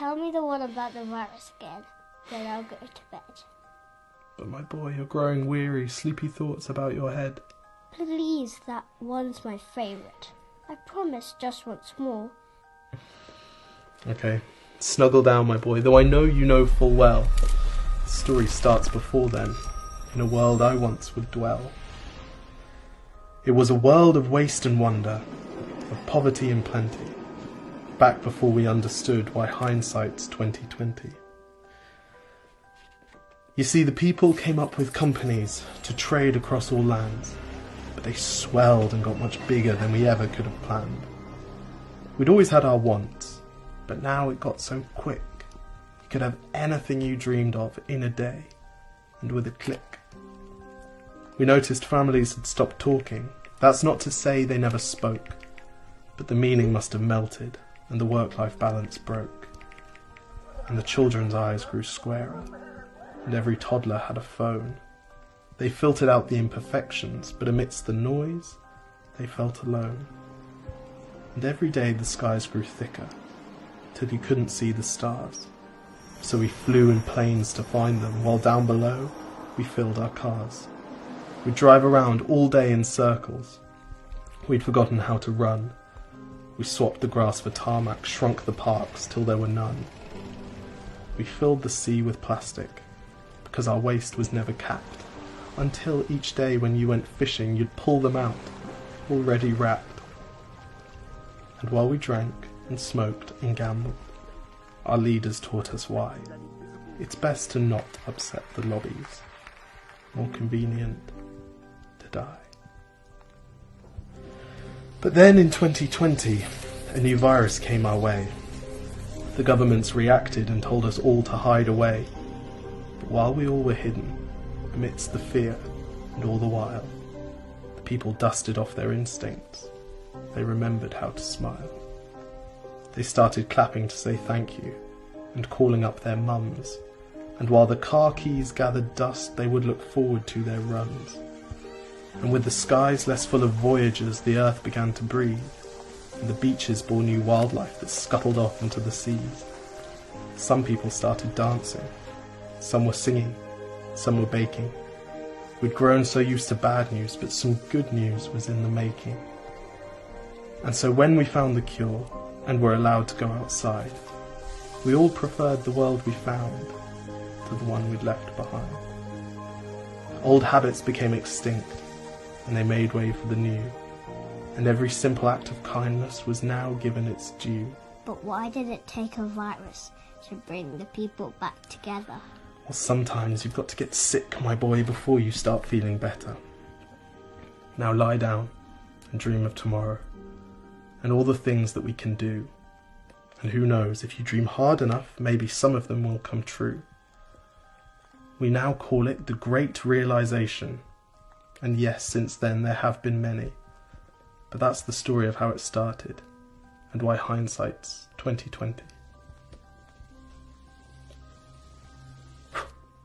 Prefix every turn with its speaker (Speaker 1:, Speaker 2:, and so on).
Speaker 1: Tell me the one about the virus again, then I'll go to bed.
Speaker 2: But my boy, you're growing weary, sleepy thoughts about your head.
Speaker 1: Please, that one's my favourite. I promise just once more.
Speaker 2: Okay, snuggle down, my boy, though I know you know full well. The story starts before then, in a world I once would dwell. It was a world of waste and wonder, of poverty and plenty, back before we understood why hindsight's 2020. You see, the people came up with companies to trade across all lands, but they swelled and got much bigger than we ever could have planned. We'd always had our wants, but now it got so quick. You could have anything you dreamed of in a day, and with a click. We noticed families had stopped talking. That's not to say they never spoke, but the meaning must have melted, and the work-life balance broke. And the children's eyes grew squarer, and every toddler had a phone. They filtered out the imperfections, but amidst the noise, they felt alone. And every day the skies grew thicker, till you couldn't see the stars. So we flew in planes to find them, while down below we filled our cars. We'd drive around all day in circles. We'd forgotten how to run. We swapped the grass for tarmac, shrunk the parks till there were none. We filled the sea with plastic, because our waste was never capped, until each day when you went fishing you'd pull them out, already wrapped. And while we drank and smoked and gambled, our leaders taught us why. It's best to not upset the lobbies. More convenient to die. But then in 2020, a new virus came our way. The governments reacted and told us all to hide away. But while we all were hidden, amidst the fear and all the while, the people dusted off their instincts. They remembered how to smile. They started clapping to say thank you, and calling up their mums. And while the car keys gathered dust, they would look forward to their runs. And with the skies less full of voyagers, the earth began to breathe, and the beaches bore new wildlife that scuttled off into the seas. Some people started dancing, some were singing, some were baking. We'd grown so used to bad news, but some good news was in the making. And so when we found the cure, and were allowed to go outside, we all preferred the world we found to the one we'd left behind. Old habits became extinct, and they made way for the new, and every simple act of kindness was now given its due.
Speaker 1: But why did it take a virus to bring the people back together?
Speaker 2: Well, sometimes you've got to get sick, my boy, before you start feeling better. Now lie down and dream of tomorrow, and all the things that we can do. And who knows, if you dream hard enough, maybe some of them will come true. We now call it the Great Realization. And yes, since then there have been many. But that's the story of how it started, and why hindsight's 2020.